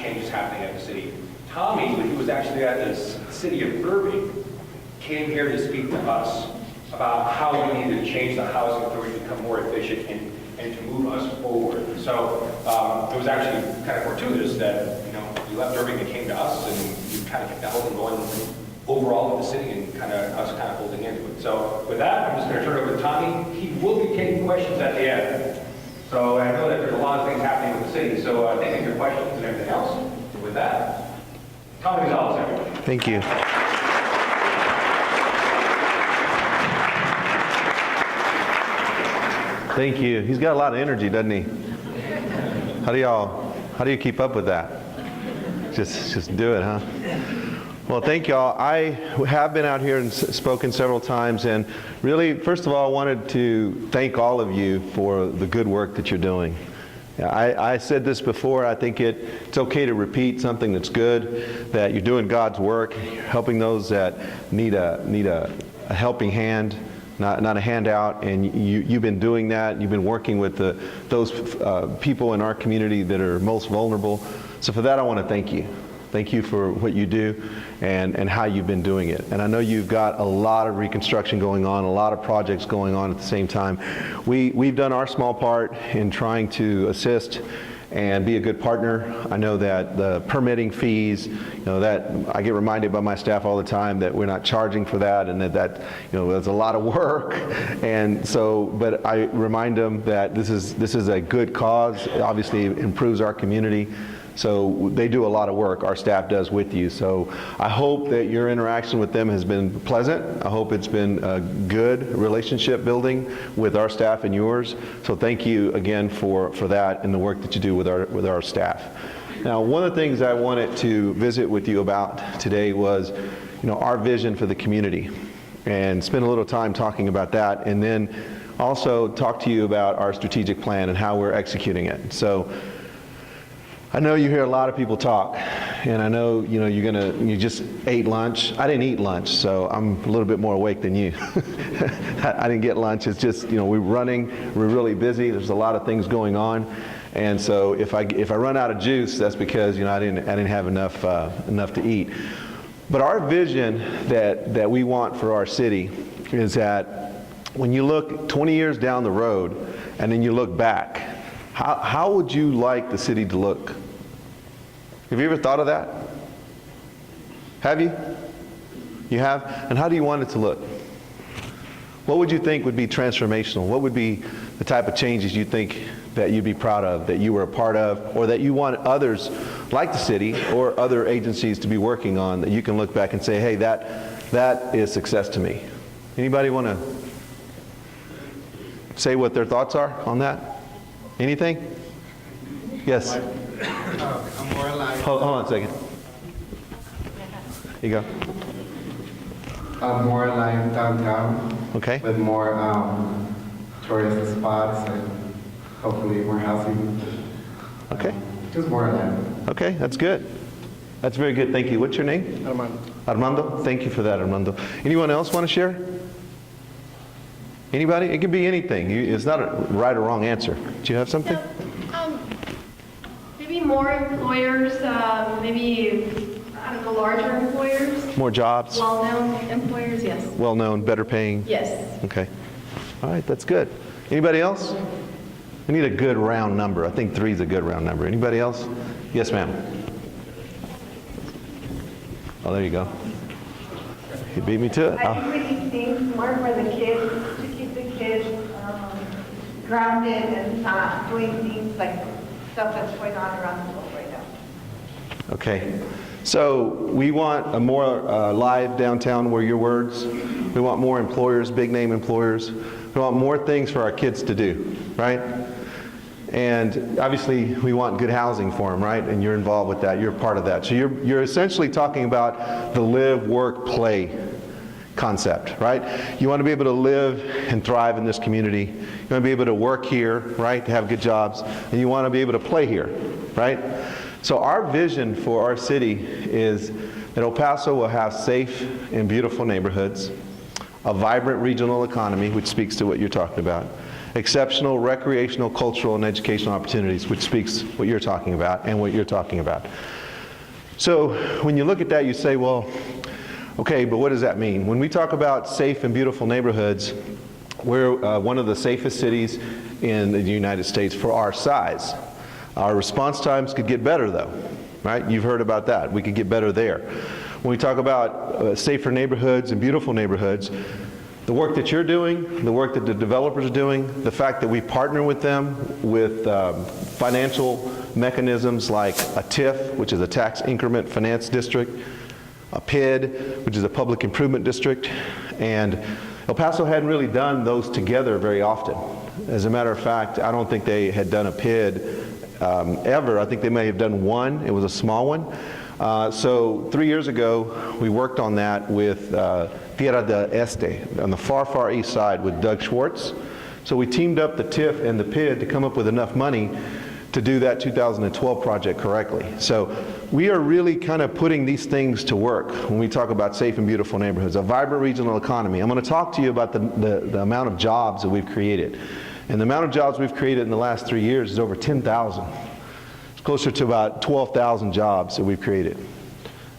changes happening at the city. Tommy, who was actually at the city of Irving, came here to speak to us about how we need to change the housing authority to become more efficient and to move us forward. So it was actually kind of fortuitous that, you know, you left Irving and came to us, and you kind of kept that whole thing going overall with the city, and us holding into it. So with that, I'm just going to turn it over to Tommy. He will be taking questions at the end. So I know that there's a lot of things happening with the city, so taking your questions and everything else. With that, Tommy Gonzalez, everybody. Thank you. Thank you. He's got a lot of energy, doesn't he? How do you keep up with that? Just do it, huh? Well, thank y'all. I have been out here and spoken several times, and really, first of all, I wanted to thank all of you for the good work that you're doing. I said this before, I think it's okay to repeat something that's good, that you're doing God's work, helping those that need a helping hand, not a handout, and you've been doing that. You've been working with those people in our community that are most vulnerable. So for that, I want to thank you. Thank you for what you do and how you've been doing it. And I know you've got a lot of reconstruction going on, a lot of projects going on at the same time. We've done our small part in trying to assist and be a good partner. I know that the permitting fees, you know, that I get reminded by my staff all the time that we're not charging for that, and that you know, that's a lot of work. And so, but I remind them that this is a good cause. It obviously improves our community. So they do a lot of work, our staff does, with you. So I hope that your interaction with them has been pleasant. I hope it's been a good relationship building with our staff and yours. So thank you again for that and the work that you do with our staff. Now, one of the things I wanted to visit with you about today was, you know, our vision for the community, and spend a little time talking about that, and then also talk to you about our strategic plan and how we're executing it. So I know you hear a lot of people talk, and I know, you know, you just ate lunch. I didn't eat lunch, so I'm a little bit more awake than you. I didn't get lunch. It's just, you know, we're really busy. There's a lot of things going on, and so if I run out of juice, that's because, you know, I didn't have enough to eat. But our vision that we want for our city is that when you look 20 years down the road, and then you look back, how would you like the city to look? Have you ever thought of that? Have you? You have? And how do you want it to look? What would you think would be transformational? What would be the type of changes you think that you'd be proud of, that you were a part of, or that you want others like the city or other agencies to be working on, that you can look back and say, hey, that is success to me? Anybody want to say what their thoughts are on that? Anything? Yes? I'm more alive. Hold on a second. Here you go. More alive downtown. Okay. With more tourist spots and hopefully more housing. Okay. Just more alive. Okay, that's good. That's very good. Thank you. What's your name? Armando. Armando? Thank you for that, Armando. Anyone else want to share? Anybody? It can be anything. It's not a right or wrong answer. Do you have something? Maybe more employers, maybe, I don't know, larger employers. More jobs? Well-known employers, yes. Well-known, better paying? Yes. Okay. All right, that's good. Anybody else? I need a good round number. I think 3 is a good round number. Anybody else? Yes, ma'am. Oh, there you go. You beat me to it. I think we need things more for the kids, to keep the kids grounded and not doing things like stuff that's going on around the world right now. Okay. So we want a more live downtown, were your words. We want more employers, big name employers. We want more things for our kids to do, right? And obviously we want good housing for them, right? And you're involved with that, you're part of that. So you're essentially talking about the live, work, play concept, right? You want to be able to live and thrive in this community. You want to be able to work here, right? To have good jobs. And you want to be able to play here, right? So our vision for our city is that El Paso will have safe and beautiful neighborhoods, a vibrant regional economy, which speaks to what you're talking about, exceptional recreational, cultural, and educational opportunities, which speaks what you're talking about and what you're talking about. So when you look at that, you say, well, okay, but what does that mean? When we talk about safe and beautiful neighborhoods, we're one of the safest cities in the United States for our size. Our response times could get better though, right? You've heard about that. We could get better there. When we talk about safer neighborhoods and beautiful neighborhoods, the work that you're doing, the work that the developers are doing, the fact that we partner with them with financial mechanisms like a TIF, which is a tax increment finance district, a PID, which is a public improvement district, and El Paso hadn't really done those together very often. As a matter of fact, I don't think they had done a PID ever. I think they may have done one. It was a small one. So 3 years ago, we worked on that with Tierra del Este, on the far, far east side with Doug Schwartz. So we teamed up the TIF and the PID to come up with enough money to do that 2012 project correctly. So we are really kind of putting these things to work when we talk about safe and beautiful neighborhoods, a vibrant regional economy. I'm going to talk to you about the amount of jobs that we've created. And the amount of jobs we've created in the last 3 years is over 10,000. It's closer to about 12,000 jobs that we've created.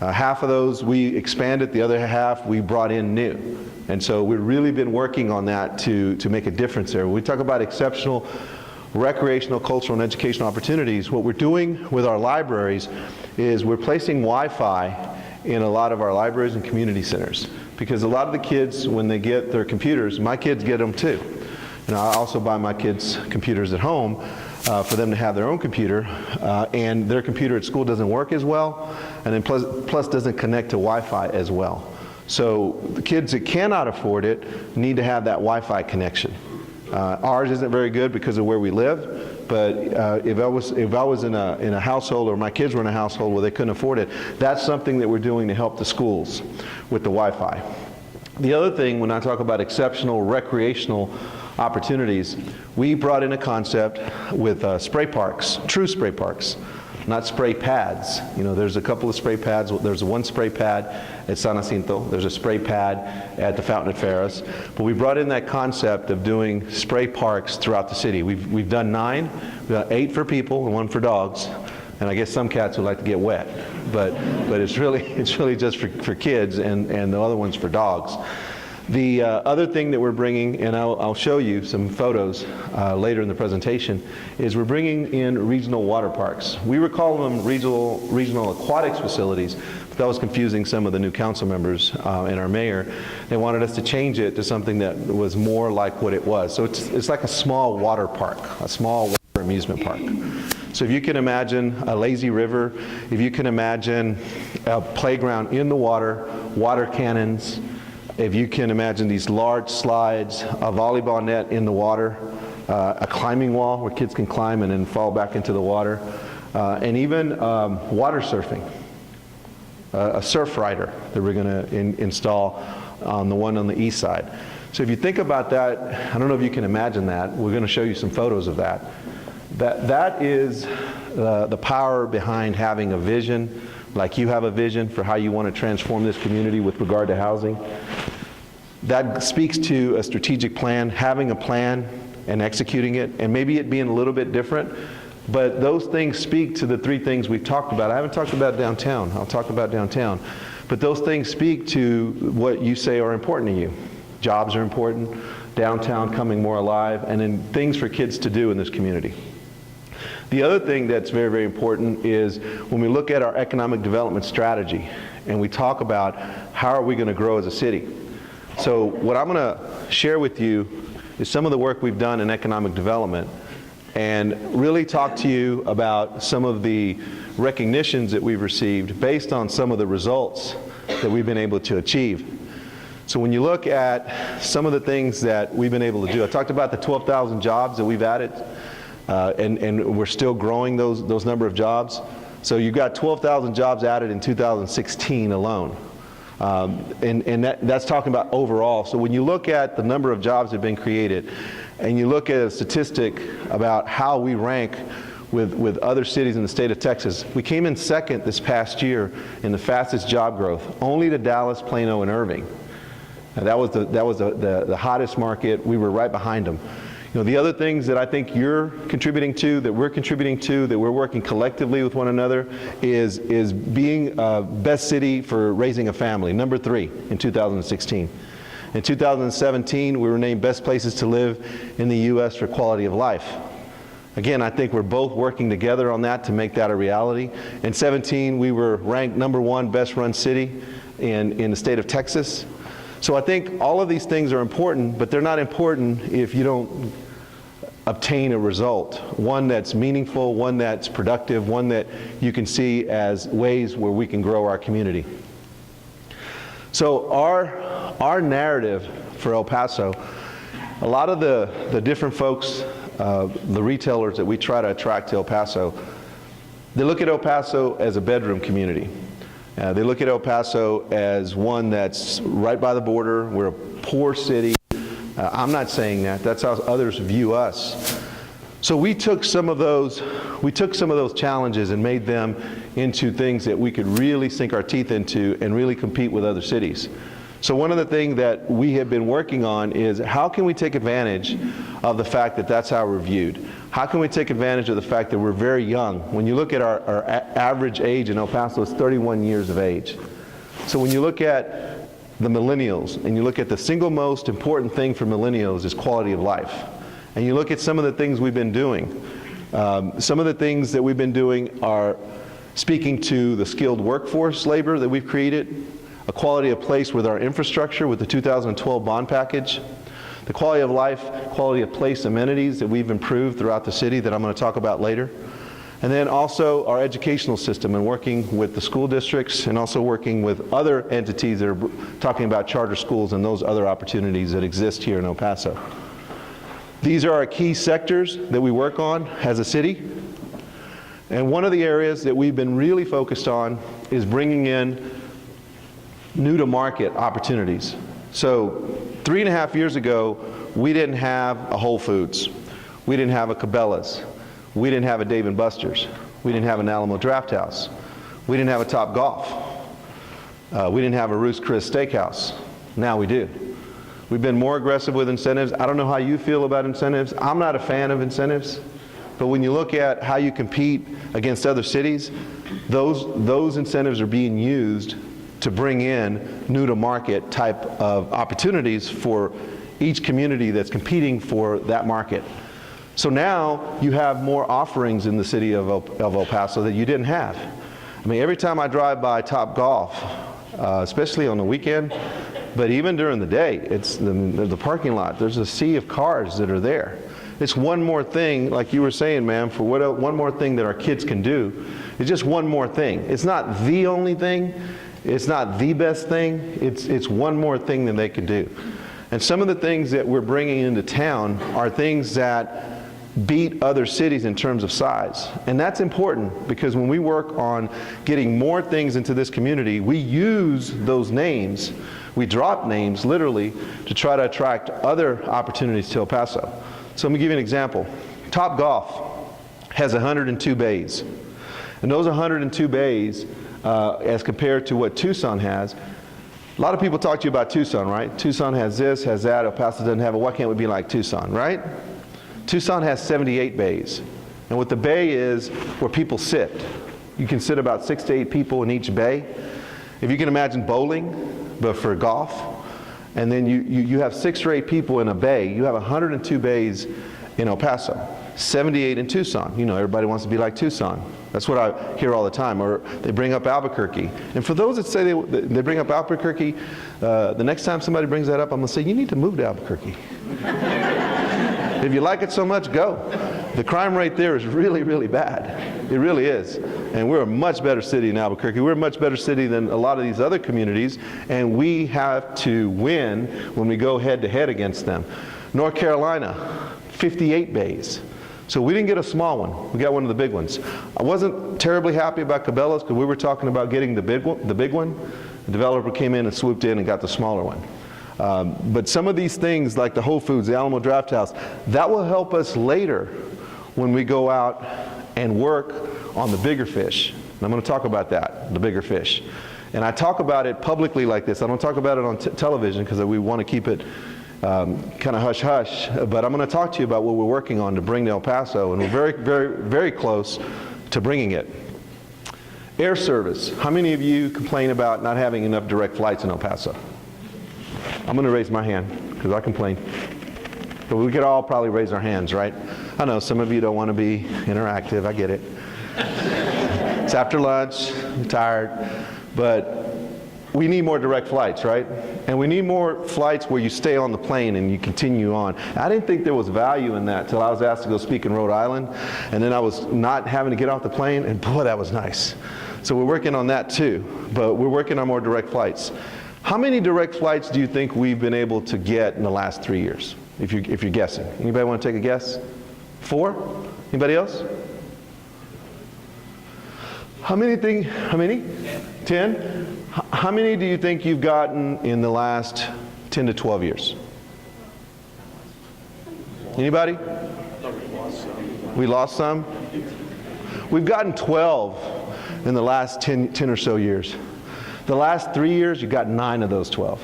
Half of those we expanded, the other half we brought in new. And so we've really been working on that to make a difference there. When we talk about exceptional recreational, cultural, and educational opportunities, what we're doing with our libraries is we're placing Wi-Fi in a lot of our libraries and community centers. Because a lot of the kids, when they get their computers, my kids get them too. And I also buy my kids computers at home for them to have their own computer, and their computer at school doesn't work as well, and then plus doesn't connect to Wi-Fi as well. So the kids that cannot afford it need to have that Wi-Fi connection. Ours isn't very good because of where we live, but if I was in a household, or my kids were in a household where they couldn't afford it, that's something that we're doing to help the schools with the Wi-Fi. The other thing, when I talk about exceptional recreational opportunities, we brought in a concept with spray parks, true spray parks, not spray pads. You know, there's a couple of spray pads. There's one spray pad at San Jacinto. There's a spray pad at the Fountain at Ferris. But we brought in that concept of doing spray parks throughout the city. We've done 9. We've got 8 for people and 1 for dogs. And I guess some cats would like to get wet. But it's really just for kids, and the other one's for dogs. The other thing that we're bringing, and I'll show you some photos later in the presentation, is we're bringing in regional water parks. We were calling them regional aquatics facilities, but that was confusing some of the new council members and our mayor. They wanted us to change it to something that was more like what it was. So it's like a small water park, a small water amusement park. So if you can imagine a lazy river, if you can imagine a playground in the water, water cannons, if you can imagine these large slides, a volleyball net in the water, a climbing wall where kids can climb and then fall back into the water, and even water surfing, a surf rider that we're going to install on the one on the east side. So if you think about that, I don't know if you can imagine that. We're going to show you some photos of that. That is the power behind having a vision, like you have a vision for how you want to transform this community with regard to housing. That speaks to a strategic plan, having a plan and executing it, and maybe it being a little bit different, but those things speak to the 3 things we've talked about. I haven't talked about downtown. I'll talk about downtown. But those things speak to what you say are important to you. Jobs are important, downtown coming more alive, and then things for kids to do in this community. The other thing that's very, very important is when we look at our economic development strategy and we talk about how are we going to grow as a city. So what I'm going to share with you is some of the work we've done in economic development, and really talk to you about some of the recognitions that we've received based on some of the results that we've been able to achieve. So when you look at some of the things that we've been able to do, I talked about the 12,000 jobs that we've added. And we're still growing those number of jobs. So you've got 12,000 jobs added in 2016 alone. And that's talking about overall. So when you look at the number of jobs that have been created, and you look at a statistic about how we rank with other cities in the state of Texas, we came in 2nd this past year in the fastest job growth, only to Dallas, Plano, and Irving. And that was the hottest market. We were right behind them. The other things that I think you're contributing to, that we're contributing to, that we're working collectively with one another is being best city for raising a family, number 3 in 2016. In 2017, we were named best places to live in the U.S. for quality of life. Again, I think we're both working together on that to make that a reality. In 17, we were ranked number 1 best run city in the state of Texas. So I think all of these things are important, but they're not important if you don't obtain a result, one that's meaningful, one that's productive, one that you can see as ways where we can grow our community. So our narrative for El Paso, a lot of the different folks, the retailers that we try to attract to El Paso, they look at El Paso as a bedroom community. They look at El Paso as one that's right by the border. We're a poor city. I'm not saying that. That's how others view us. So we took some of those challenges and made them into things that we could really sink our teeth into and really compete with other cities. So one of the things that we have been working on is how can we take advantage of the fact that that's how we're viewed? How can we take advantage of the fact that we're very young? When you look at our average age in El Paso, it's 31 years of age. So when you look at the millennials and you look at the single most important thing for millennials is quality of life. And you look at some of the things we've been doing. Some of the things that we've been doing are speaking to the skilled workforce labor that we've created, a quality of place with our infrastructure with the 2012 bond package, the quality of life, quality of place amenities that we've improved throughout the city that I'm going to talk about later. And then also our educational system and working with the school districts and also working with other entities that are talking about charter schools and those other opportunities that exist here in El Paso. These are our key sectors that we work on as a city. And one of the areas that we've been really focused on is bringing in new to market opportunities. So 3.5 years ago, we didn't have a Whole Foods. We didn't have a Cabela's. We didn't have a Dave & Buster's. We didn't have an Alamo Draft House. We didn't have a Top Golf. We didn't have a Ruth's Chris Steakhouse. Now we do. We've been more aggressive with incentives. I don't know how you feel about incentives. I'm not a fan of incentives. But when you look at how you compete against other cities, those incentives are being used to bring in new to market type of opportunities for each community that's competing for that market. So now you have more offerings in the city of El Paso that you didn't have. I mean, every time I drive by Top Golf, especially on the weekend, but even during the day, it's the parking lot. There's a sea of cars that are there. It's one more thing, like you were saying, ma'am, for one more thing that our kids can do. It's just one more thing. It's not the only thing. It's not the best thing. It's one more thing that they can do. And some of the things that we're bringing into town are things that beat other cities in terms of size. And that's important because when we work on getting more things into this community, we use those names, we drop names literally to try to attract other opportunities to El Paso. So let me give you an example. Top Golf has 102 bays. And those 102 bays, as compared to what Tucson has, a lot of people talk to you about Tucson, right? Tucson has this, has that, El Paso doesn't have it. Why can't we be like Tucson, right? Tucson has 78 bays. And what the bay is where people sit. You can sit about 6 to 8 people in each bay. If you can imagine bowling, but for golf, and then you have 6 or 8 people in a bay, you have 102 bays in El Paso, 78 in Tucson. You know, everybody wants to be like Tucson. That's what I hear all the time. Or they bring up Albuquerque. And for those that say they bring up Albuquerque, the next time somebody brings that up, I'm going to say, you need to move to Albuquerque. If you like it so much, go. The crime rate there is really, really bad. It really is. And we're a much better city in Albuquerque. We're a much better city than a lot of these other communities, and we have to win when we go head-to-head against them. North Carolina, 58 bays. So we didn't get a small one. We got one of the big ones. I wasn't terribly happy about Cabela's because we were talking about getting the big one. The developer came in and swooped in and got the smaller one. But some of these things like the Whole Foods, the Alamo Draft House, that will help us later when we go out and work on the bigger fish. And I'm going to talk about that, the bigger fish. And I talk about it publicly like this. I don't talk about it on television because we want to keep it kind of hush-hush, but I'm going to talk to you about what we're working on to bring to El Paso, and we're very, very, very close to bringing it. Air service. How many of you complain about not having enough direct flights in El Paso? I'm going to raise my hand because I complain. But we could all probably raise our hands, right? I know some of you don't want to be interactive. I get it. It's after lunch. I'm tired. But we need more direct flights, right? And we need more flights where you stay on the plane and you continue on. I didn't think there was value in that till I was asked to go speak in Rhode Island. And then I was not having to get off the plane, and boy, that was nice. So we're working on that too. But we're working on more direct flights. How many direct flights do you think we've been able to get in the last 3 years? If you're guessing. Anybody want to take a guess? 4? Anybody else? How many? 10? How many do you think you've gotten in the last 10 to 12 years? Anybody? We lost some? We've gotten 12 in the last 10 or so years. The last 3 years, you got 9 of those 12.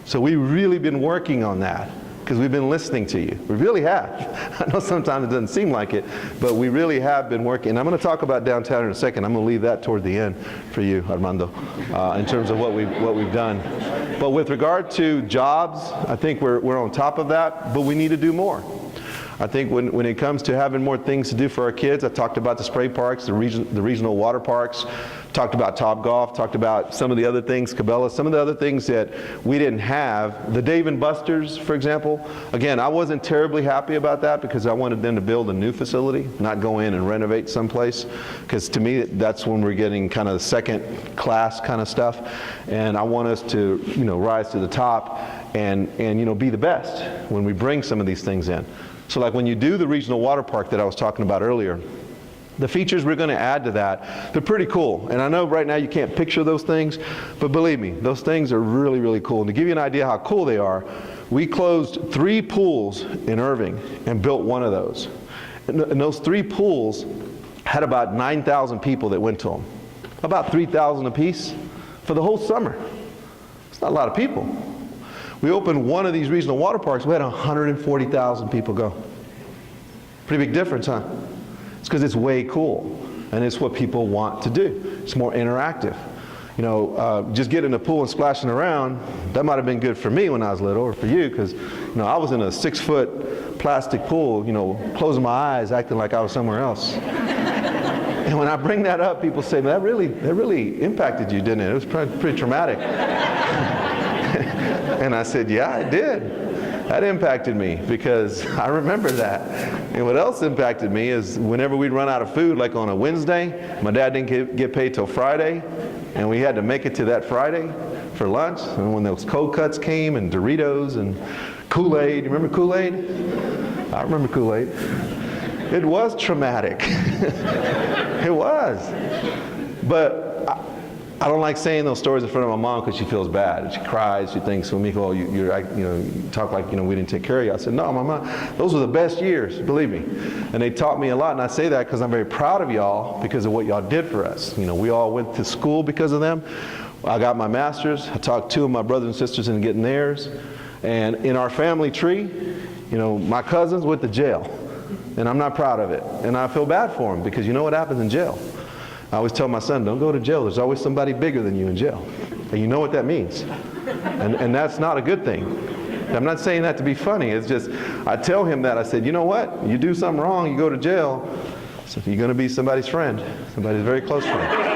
So we've really been working on that because we've been listening to you. We really have. I know sometimes it doesn't seem like it, but we really have been working. And I'm going to talk about downtown in a second. I'm going to leave that toward the end for you, Armando, in terms of what we've done. But with regard to jobs, I think we're on top of that, but we need to do more. I think when it comes to having more things to do for our kids, I talked about the spray parks, the regional water parks, talked about Topgolf, talked about some of the other things, Cabela, some of the other things that we didn't have. The Dave & Buster's, for example, again, I wasn't terribly happy about that because I wanted them to build a new facility, not go in and renovate someplace, because to me, that's when we're getting kind of second class kind of stuff, and I want us to, rise to the top and be the best when we bring some of these things in. So like when you do the regional water park that I was talking about earlier, the features we're going to add to that, they're pretty cool. And I know right now you can't picture those things, but believe me, those things are really, really cool. And to give you an idea how cool they are, we closed 3 pools in Irving and built one of those. And those 3 pools had about 9,000 people that went to them. About 3,000 apiece for the whole summer. It's not a lot of people. We opened one of these regional water parks, we had 140,000 people go. Pretty big difference, huh? It's because it's way cool, and it's what people want to do. It's more interactive. Just getting in the pool and splashing around, that might have been good for me when I was little, or for you, because I was in a 6-foot plastic pool, closing my eyes, acting like I was somewhere else. And when I bring that up, people say, that really impacted you, didn't it? It was pretty traumatic. And I said, yeah, it did. That impacted me because I remember that. And what else impacted me is whenever we'd run out of food, like on a Wednesday, my dad didn't get paid till Friday, and we had to make it to that Friday for lunch. And when those cold cuts came and Doritos and Kool-Aid, you remember Kool-Aid? I remember Kool-Aid. It was traumatic. It was. But I don't like saying those stories in front of my mom because she feels bad. She cries. She thinks, well, Miko, you talk like, we didn't take care of you. I said, no, Mama, those were the best years, believe me. And they taught me a lot, and I say that because I'm very proud of y'all because of what y'all did for us. We all went to school because of them. I got my master's. I talked 2 of my brothers and sisters into getting theirs. And in our family tree, my cousins went to jail. And I'm not proud of it. And I feel bad for them because you know what happens in jail. I always tell my son, don't go to jail. There's always somebody bigger than you in jail. And you know what that means. And that's not a good thing. I'm not saying that to be funny. It's just, I tell him that. I said, you know what? You do something wrong, you go to jail, so you're going to be somebody's friend, somebody's very close friend.